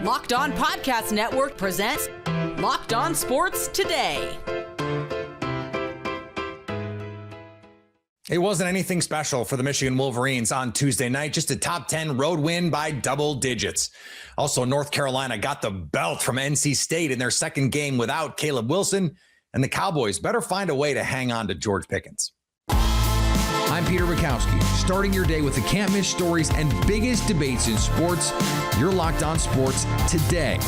Locked On Podcast Network presents Locked On Sports Today. It wasn't anything special for the Michigan Wolverines on Tuesday night, just a top 10 road win by double digits. Also, North Carolina got the belt from NC State in their second game without Caleb Wilson, and the Cowboys better find a way to hang on to George Pickens. I'm Peter Bukowski, starting your day with the can't-miss stories and biggest debates in sports. You're Locked On Sports Today.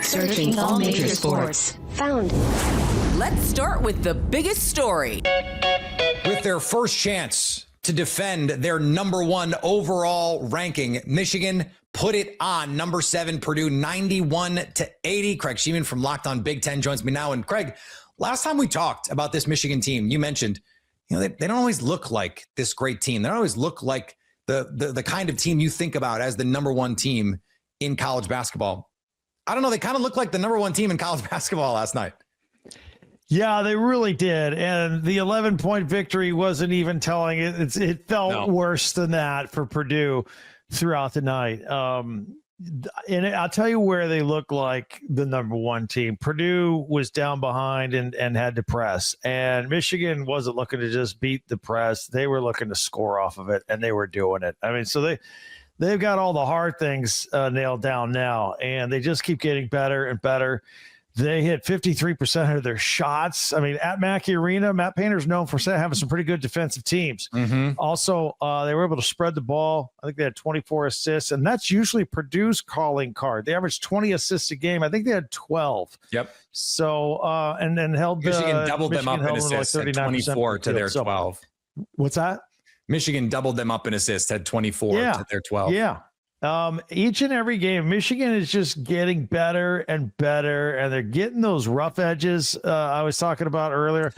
Searching all major sports. Found. Let's start with the biggest story. With their first chance to defend their number one overall ranking, Michigan put it on number 7 Purdue 91-80. Craig Sheeman from Locked On Big Ten joins me now. And Craig, last time we talked about this Michigan team, you mentioned, they don't always look like this great team. They don't always look like the kind of team you think about as the number one team in college basketball. I don't know. They kind of look like the number one team in college basketball last night. Yeah, they really did. And the 11-point victory wasn't even telling it. It felt worse than that for Purdue throughout the night. And I'll tell you where they look like the number one team. Purdue was down behind and had to press. And Michigan wasn't looking to just beat the press. They were looking to score off of it, and they were doing it. I mean, so they've got all the hard things nailed down now, and they just keep getting better and better. They hit 53% of their shots. I mean, at Mackey Arena, Matt Painter's known for having some pretty good defensive teams. Mm-hmm. Also, they were able to spread the ball. I think they had 24 assists, and that's usually Purdue's calling card. They averaged 20 assists a game. I think they had 12. Yep. So, and then held Michigan doubled them up in assists, like 24 to their 12. What's that? Michigan doubled them up in assists, had 24 to their 12. Yeah. Each and every game, Michigan is just getting better and better, and they're getting those rough edges I was talking about earlier.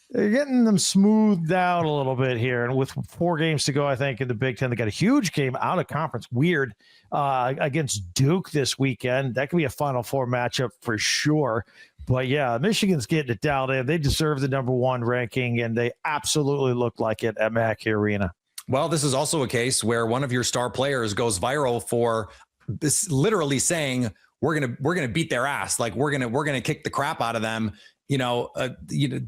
They're getting them smoothed out a little bit here. And with 4 games to go, I think, in the Big Ten, they got a huge game out of conference. Weird against Duke this weekend. That could be a Final Four matchup for sure. But, yeah, Michigan's getting it dialed in. They deserve the number one ranking, and they absolutely look like it at Mackey Arena. Well, this is also a case where one of your star players goes viral for this, literally saying we're gonna beat their ass, like we're gonna kick the crap out of them.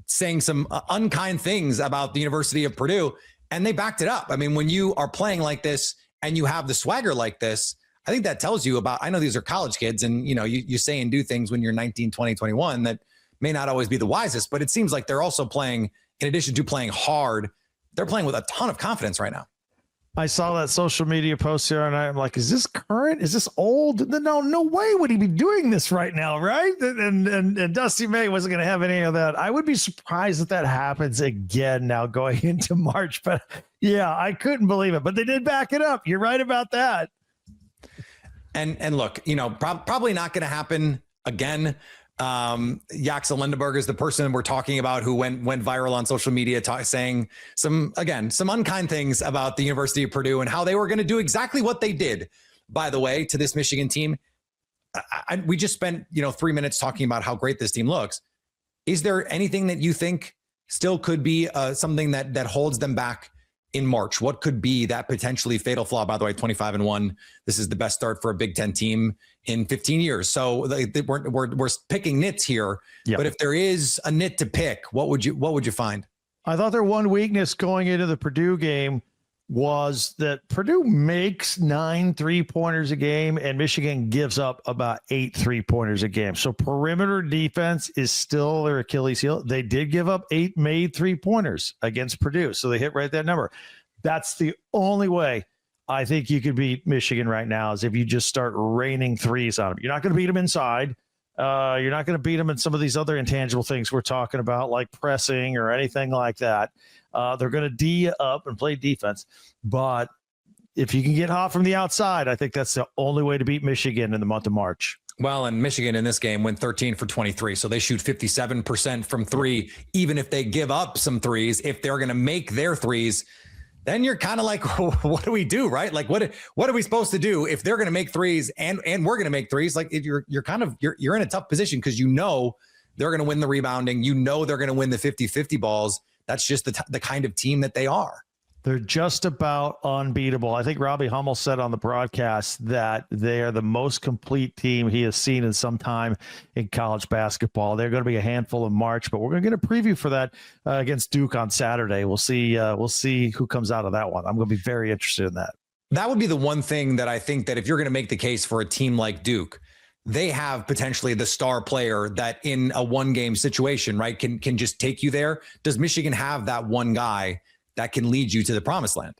Saying some unkind things about the University of Purdue, and they backed it up. I mean, when you are playing like this and you have the swagger like this, I think that tells you about. I know these are college kids, and you say and do things when you're 19, 20, 21 that may not always be the wisest, but it seems like they're also playing, in addition to playing hard, they're playing with a ton of confidence right now. I saw that social media post here, and I'm like, is this current? Is this old? No way would he be doing this right now, right? And Dusty May wasn't going to have any of that. I would be surprised if that happens again now going into March. But, yeah, I couldn't believe it. But they did back it up. You're right about that. And look, probably not going to happen again. Jaxa Lindeberg is the person we're talking about who went viral on social media saying some unkind things about the University of Purdue and how they were going to do exactly what they did, by the way, to this Michigan team. We just spent 3 minutes talking about how great this team looks. Is there anything that you think still could be something that holds them back in March? What could be that potentially fatal flaw? By the way, 25-1. This is the best start for a Big Ten team in 15 years. So we're picking nits here. Yep. But if there is a nit to pick, what would you find? I thought their one weakness going into the Purdue game was that Purdue makes 9 3-pointers a game and Michigan gives up about 8 3-pointers a game. So perimeter defense is still their Achilles heel. They did give up 8 made 3-pointers against Purdue. So they hit right that number. That's the only way I think you could beat Michigan right now is if you just start raining threes on them. You're not going to beat them inside. You're not going to beat them in some of these other intangible things we're talking about, like pressing or anything like that. They're going to D up and play defense. But if you can get hot from the outside, I think that's the only way to beat Michigan in the month of March. Well, and Michigan in this game went 13 for 23. So they shoot 57% from 3, even if they give up some threes. If they're going to make their threes, then you're kind of like, what do we do, right? Like, what are we supposed to do if they're going to make threes and we're going to make threes? Like, if you're in a tough position because they're going to win the rebounding. They're going to win the 50-50 balls. That's just the kind of team that they are. They're just about unbeatable. I think Robbie Hummel said on the broadcast that they are the most complete team he has seen in some time in college basketball. They're going to be a handful in March, but we're going to get a preview for that against Duke on Saturday. We'll see who comes out of that one. I'm going to be very interested in that. That would be the one thing that I think that if you're going to make the case for a team like Duke, they have potentially the star player that in a one-game situation, right, can just take you there. Does Michigan have that one guy that can lead you to the promised land?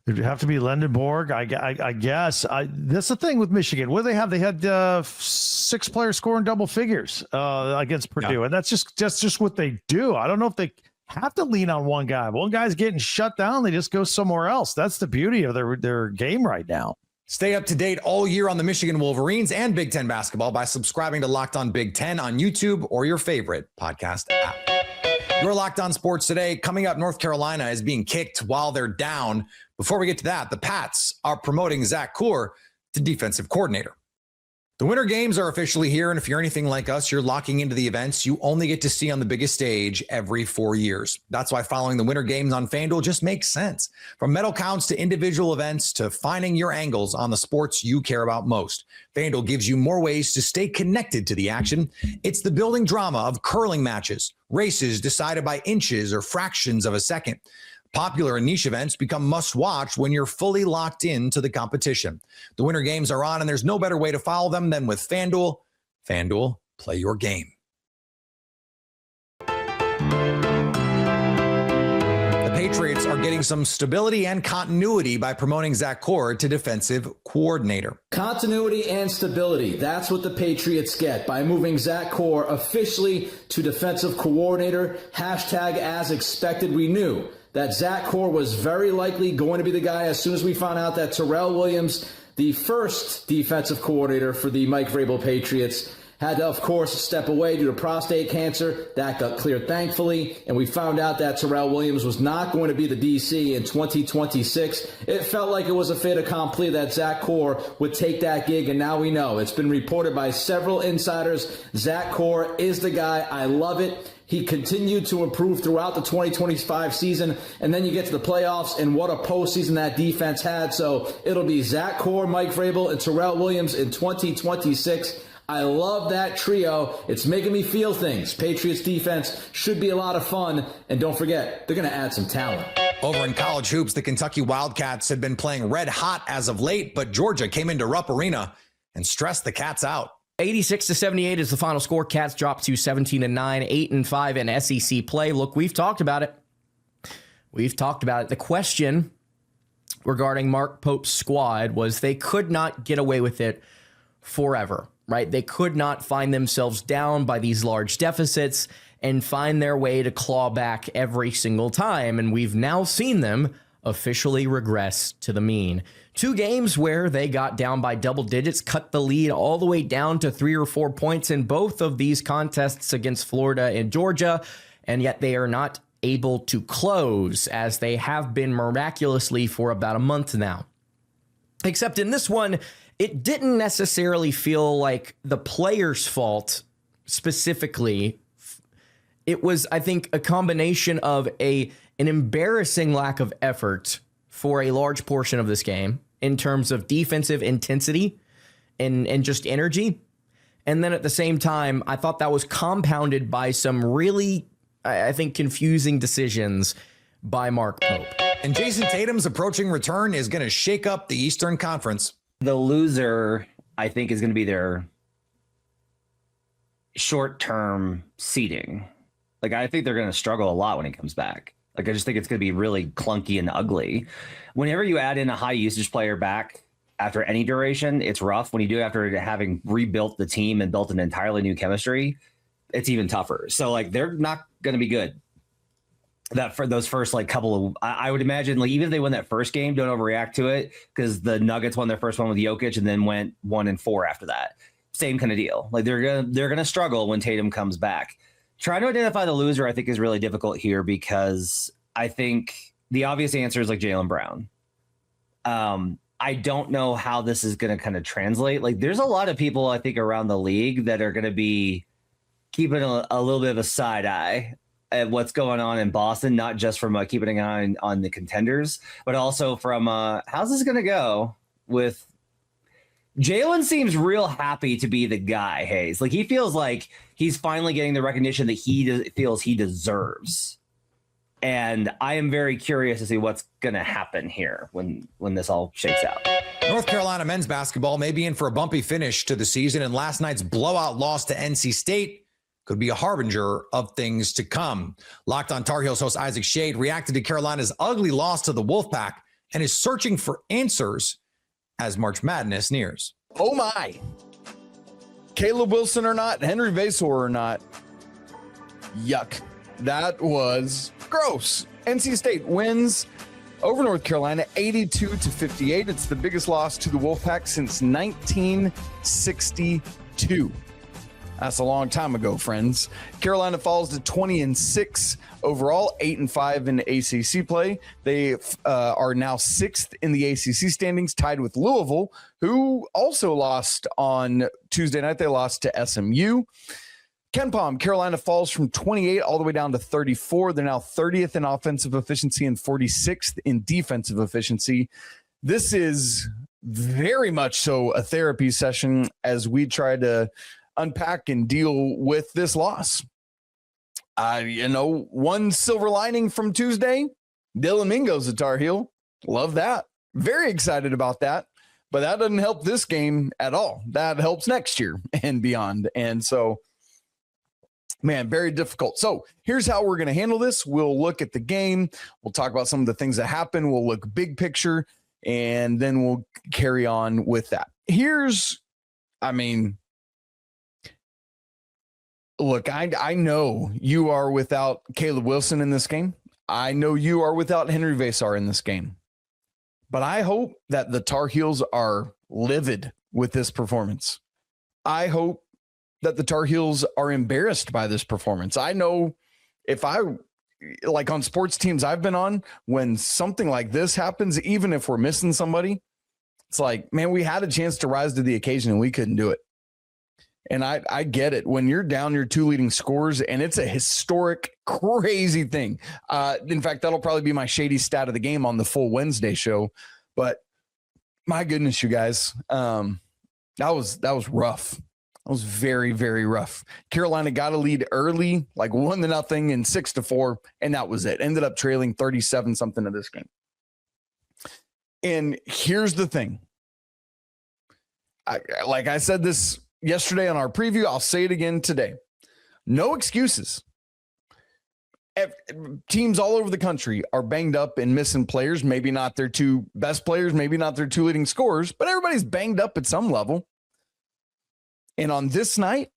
It'd have to be Lendenborg, I guess. That's the thing with Michigan. What do they have? They had 6 players scoring double figures against Purdue, and that's just what they do. I don't know if they have to lean on one guy. One guy's getting shut down, they just go somewhere else. That's the beauty of their game right now. Stay up to date all year on the Michigan Wolverines and Big Ten basketball by subscribing to Locked On Big Ten on YouTube or your favorite podcast app. You're Locked On Sports Today. Coming up, North Carolina is being kicked while they're down. Before we get to that, the Pats are promoting Zach Kuhr to defensive coordinator. The Winter Games are officially here, and if you're anything like us, you're locking into the events you only get to see on the biggest stage every 4 years. That's why following the Winter Games on FanDuel just makes sense. From medal counts to individual events to finding your angles on the sports you care about most, FanDuel gives you more ways to stay connected to the action. It's the building drama of curling matches, races decided by inches or fractions of a second. Popular and niche events become must-watch when you're fully locked into the competition. The Winter Games are on, and there's no better way to follow them than with FanDuel. FanDuel, play your game. The Patriots are getting some stability and continuity by promoting Zach Kuhr to defensive coordinator. Continuity and stability. That's what the Patriots get by moving Zach Kuhr officially to defensive coordinator. Hashtag as expected. We knew that Zach Kuhr was very likely going to be the guy as soon as we found out that Terrell Williams, the first defensive coordinator for the Mike Vrabel Patriots, had to, of course, step away due to prostate cancer. That got cleared, thankfully, and we found out that Terrell Williams was not going to be the DC in 2026. It felt like it was a fait accompli that Zach Kuhr would take that gig, and now we know. It's been reported by several insiders. Zach Kuhr is the guy. I love it. He continued to improve throughout the 2025 season, and then you get to the playoffs, and what a postseason that defense had. So it'll be Zach Kuhr, Mike Vrabel, and Terrell Williams in 2026. I love that trio. It's making me feel things. Patriots defense should be a lot of fun, and don't forget, they're going to add some talent. Over in college hoops, the Kentucky Wildcats had been playing red hot as of late, but Georgia came into Rupp Arena and stressed the Cats out. 86-78 is the final score. Cats dropped to 17-9, 8-5 in SEC play. Look, we've talked about it. The question regarding Mark Pope's squad was they could not get away with it forever, right? They could not find themselves down by these large deficits and find their way to claw back every single time. And we've now seen them officially regress to the mean. 2 games where they got down by double digits, cut the lead all the way down to 3 or 4 points in both of these contests against Florida and Georgia, and yet they are not able to close as they have been miraculously for about a month now. Except in this one, it didn't necessarily feel like the players' fault specifically. It was, I think, a combination of an embarrassing lack of effort for a large portion of this game in terms of defensive intensity and just energy. And then at the same time, I thought that was compounded by some really, I think, confusing decisions by Mark Pope. And Jason Tatum's approaching return is going to shake up the Eastern Conference. The loser, I think, is going to be their short-term seeding. Like, I think they're going to struggle a lot when he comes back. Like, I just think it's going to be really clunky and ugly. Whenever you add in a high usage player back after any duration, it's rough. When you do after having rebuilt the team and built an entirely new chemistry, it's even tougher. So, like, they're not going to be good. That for those first couple of, I would imagine, like, even if they win that first game, don't overreact to it, because the Nuggets won their first one with Jokic and then went 1-4 after that. Same kind of deal. Like, they're gonna struggle when Tatum comes back. Trying to identify the loser, I think, is really difficult here, because I think the obvious answer is like Jaylen Brown. I don't know how this is going to kind of translate. Like, there's a lot of people, I think, around the league that are going to be keeping a little bit of a side eye at what's going on in Boston, not just from keeping an eye on the contenders, but also from how's this going to go with Jalen. Seems real happy to be the guy, Hayes. Like he feels like he's finally getting the recognition that he feels he deserves. And I am very curious to see what's going to happen here when this all shakes out. North Carolina men's basketball may be in for a bumpy finish to the season, and last night's blowout loss to NC State could be a harbinger of things to come. Locked on Tar Heels host Isaac Shade reacted to Carolina's ugly loss to the Wolfpack and is searching for answers as March Madness nears. Oh my. Caleb Wilson or not, Henry Vasor or not. Yuck. That was gross. NC State wins over North Carolina 82-58. It's the biggest loss to the Wolfpack since 1962. That's a long time ago, friends. Carolina falls to 20-6 overall, 8-5 in ACC play. They are now 6th in the ACC standings, tied with Louisville, who also lost on Tuesday night. They lost to SMU. KenPom, Carolina falls from 28 all the way down to 34. They're now 30th in offensive efficiency and 46th in defensive efficiency. This is very much so a therapy session as we try to unpack and deal with this loss. One silver lining from Tuesday, Dylan Mingo's a Tar Heel. Love that. Very excited about that. But that doesn't help this game at all. That helps next year and beyond. And so, man, very difficult. So here's how we're going to handle this. We'll look at the game. We'll talk about some of the things that happen. We'll look big picture, and then we'll carry on with that. Look, I know you are without Caleb Wilson in this game. I know you are without Henry Vasar in this game. But I hope that the Tar Heels are livid with this performance. I hope that the Tar Heels are embarrassed by this performance. I know on sports teams I've been on, when something like this happens, even if we're missing somebody, it's like, man, we had a chance to rise to the occasion and we couldn't do it. And I get it. When you're down your two leading scorers, and it's a historic, crazy thing. In fact, that'll probably be my shady stat of the game on the full Wednesday show. But my goodness, you guys, that was rough. That was very, very rough. Carolina got a lead early, like 1-0 and 6-4, and that was it. Ended up trailing 37-something of this game. And here's the thing. Like I said this yesterday on our preview, I'll say it again today. No excuses. Teams all over the country are banged up and missing players. Maybe not their two best players, maybe not their two leading scorers, but everybody's banged up at some level. And on this night,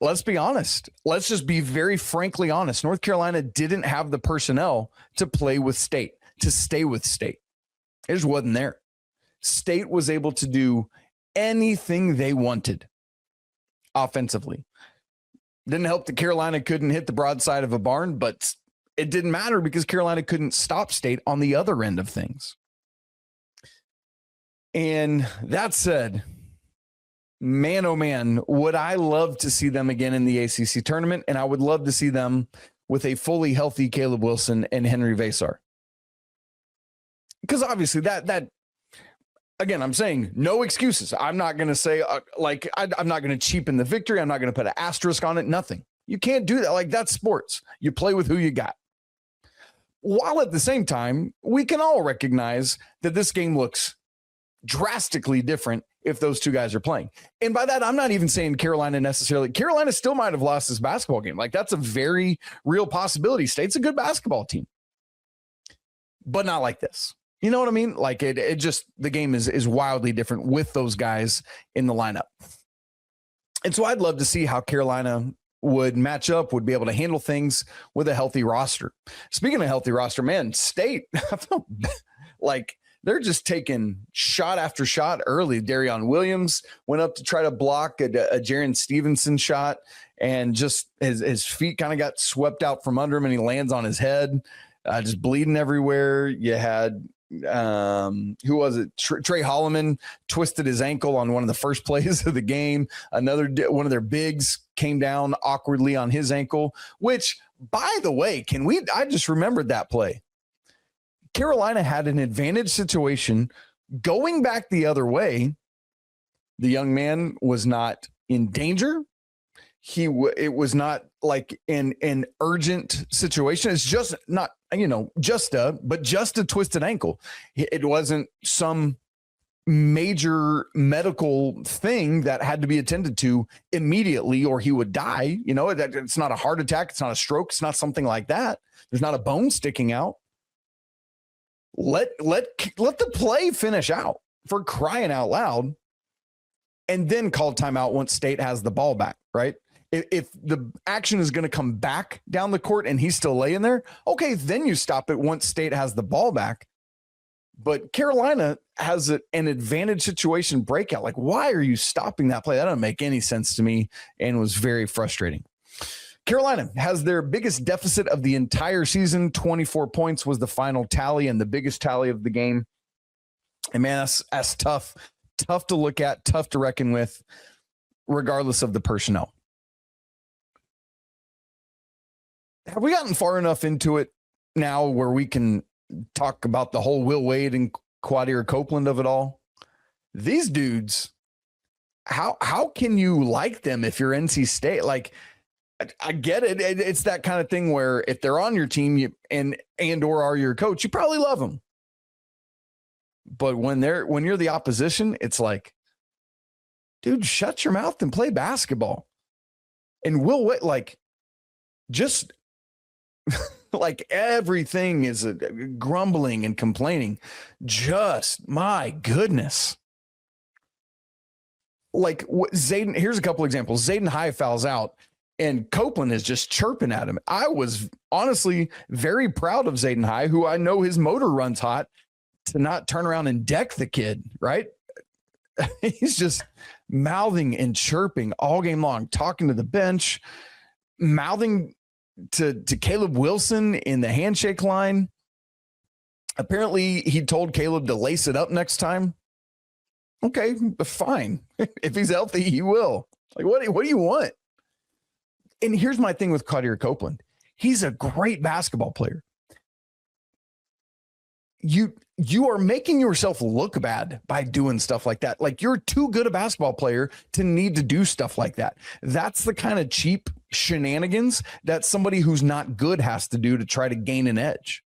let's be honest. Let's just be very frankly honest. North Carolina didn't have the personnel to play with State, to stay with State. It just wasn't there. State was able to do anything they wanted offensively. Didn't help that Carolina couldn't hit the broadside of a barn, but it didn't matter because Carolina couldn't stop State on the other end of things. And that said, man, oh man, would I love to see them again in the ACC tournament, and I would love to see them with a fully healthy Caleb Wilson and Henry Vasar. Because obviously that again, I'm saying no excuses. I'm not going to say I'm not going to cheapen the victory. I'm not going to put an asterisk on it. Nothing. You can't do that. Like, that's sports. You play with who you got. While at the same time, we can all recognize that this game looks drastically different if those two guys are playing. And by that, I'm not even saying Carolina still might have lost this basketball game. Like, that's a very real possibility. State's a good basketball team, but not like this. You know what I mean? Like, it just, the game is wildly different with those guys in the lineup. And so I'd love to see how Carolina would match up, would be able to handle things with a healthy roster. Speaking of healthy roster, man, State, I felt like they're just taking shot after shot early. Darion Williams went up to try to block a Jaron Stevenson shot, and just his feet kind of got swept out from under him, and he lands on his head, just bleeding everywhere. You had who was it? Trey Holloman twisted his ankle on one of the first plays of the game. One of their bigs came down awkwardly on his ankle, which, by the way, I just remembered that play. Carolina had an advantage situation going back the other way. The young man was not in danger. It was not like an urgent situation. It's just not, just a twisted ankle. It wasn't some major medical thing that had to be attended to immediately or he would die. It's not a heart attack. It's not a stroke. It's not something like that. There's not a bone sticking out. Let the play finish out, for crying out loud, and then call timeout once State has the ball back, right? If the action is going to come back down the court and he's still laying there, okay, then you stop it once State has the ball back. But Carolina has an advantage situation breakout. Like, why are you stopping that play? That doesn't make any sense to me and was very frustrating. Carolina has their biggest deficit of the entire season. 24 points was the final tally and the biggest tally of the game. And man, that's tough to look at, tough to reckon with, regardless of the personnel. Have we gotten far enough into it now where we can talk about the whole Will Wade and Quadir Copeland of it all? These dudes, how can you like them if you're NC State? Like, I get it. It's that kind of thing where if they're on your team and or are your coach, you probably love them. But when you're the opposition, it's like, dude, shut your mouth and play basketball. And Will Wade, just like everything is grumbling and complaining. Just, my goodness. Like Zayden, here's a couple examples. Zayden High fouls out and Copeland is just chirping at him. I was honestly very proud of Zayden High, who I know his motor runs hot, to not turn around and deck the kid, right? He's just mouthing and chirping all game long, talking to the bench, mouthing to Caleb Wilson in the handshake line. Apparently he told Caleb to lace it up next time. Okay, fine. If he's healthy, he will. Like, what do you want? And here's my thing with Quadir Copeland. He's a great basketball player. You are making yourself look bad by doing stuff like that. Like, you're too good a basketball player to need to do stuff like that. That's the kind of cheap shenanigans that somebody who's not good has to do to try to gain an edge.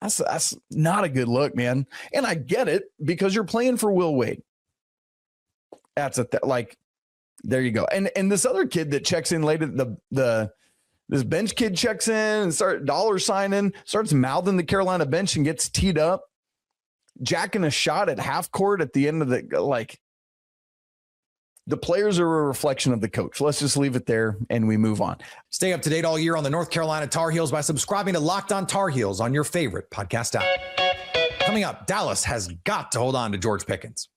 That's not a good look, man. And I get it, because you're playing for Will Wade. There you go. And this other kid that checks in late, this bench kid checks in and starts mouthing the Carolina bench and gets teed up, jacking a shot at half court at the end of the players are a reflection of the coach. Let's just leave it there and we move on. Stay up to date all year on the North Carolina Tar Heels by subscribing to Locked On Tar Heels on your favorite podcast app. Coming up, Dallas has got to hold on to George Pickens.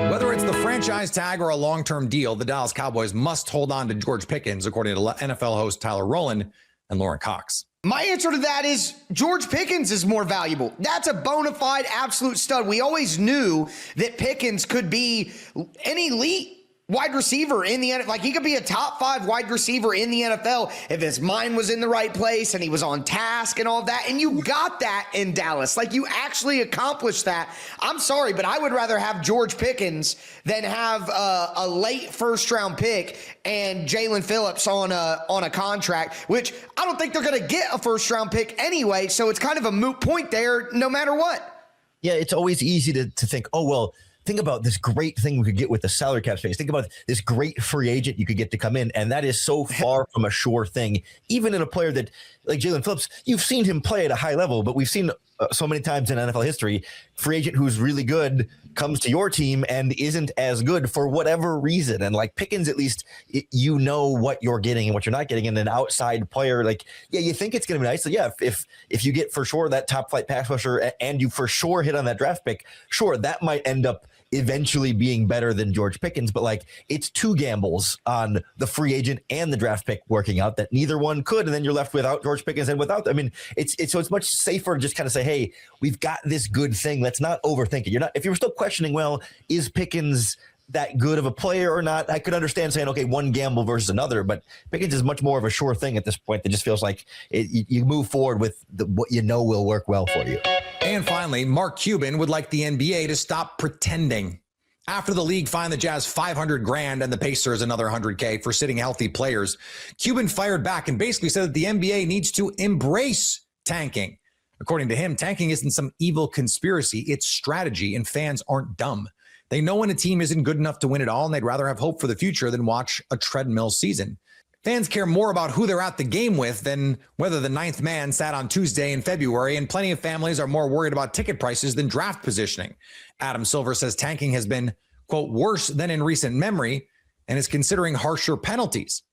Whether it's the franchise tag or a long-term deal, the Dallas Cowboys must hold on to George Pickens, according to NFL host Tyler Rowland and Lauren Cox. My answer to that is George Pickens is more valuable. That's a bona fide absolute stud. We always knew that Pickens could be an elite wide receiver in the NFL. Like, he could be a top 5 wide receiver in the NFL if his mind was in the right place and he was on task and all that. And you got that in Dallas. Like, you actually accomplished that. I'm sorry, but I would rather have George Pickens than have a late first round pick and Jalen Phillips on a contract, which I don't think they're going to get a first round pick anyway. So it's kind of a moot point there no matter what. Yeah, it's always easy to think, oh, well, think about this great thing we could get with the salary cap space. Think about this great free agent you could get to come in. And that is so far from a sure thing. Even in a player that, like Jalen Phillips, you've seen him play at a high level, but we've seen so many times in NFL history, free agent who's really good comes to your team and isn't as good for whatever reason. And like Pickens, at least you know what you're getting and what you're not getting. And an outside player, like, yeah, you think it's going to be nice. So yeah, if you get for sure that top flight pass rusher and you for sure hit on that draft pick, sure, that might end up eventually being better than George Pickens, but like it's two gambles on the free agent and the draft pick working out that neither one could. And then you're left without George Pickens and without, I mean, it's much safer to just kind of say, hey, we've got this good thing. Let's not overthink it. If you're still questioning, well, is Pickens that good of a player or not? I could understand saying, okay, one gamble versus another, but Pickens is much more of a sure thing at this point. That just feels like you move forward with what you know will work well for you. And finally, Mark Cuban would like the NBA to stop pretending. After the league fined the Jazz $500,000 and the Pacers another $100K for sitting healthy players, Cuban fired back and basically said that the NBA needs to embrace tanking. According to him, tanking isn't some evil conspiracy, it's strategy, and fans aren't dumb. They know when a team isn't good enough to win it all, and they'd rather have hope for the future than watch a treadmill season. Fans care more about who they're at the game with than whether the ninth man sat on Tuesday in February, and plenty of families are more worried about ticket prices than draft positioning. Adam Silver says tanking has been, quote, worse than in recent memory and is considering harsher penalties.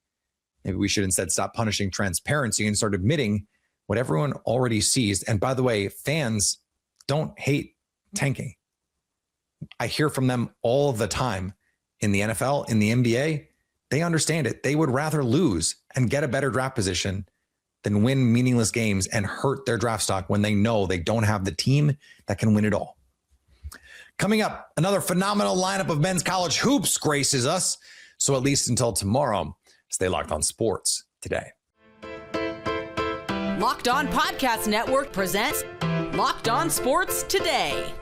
Maybe we should instead stop punishing transparency and start admitting what everyone already sees. And by the way, fans don't hate tanking. I hear from them all the time in the NFL, in the NBA. They understand it. They would rather lose and get a better draft position than win meaningless games and hurt their draft stock when they know they don't have the team that can win it all. Coming up, another phenomenal lineup of men's college hoops graces us. So at least until tomorrow, stay locked on sports today. Locked On Podcast Network presents Locked On Sports Today.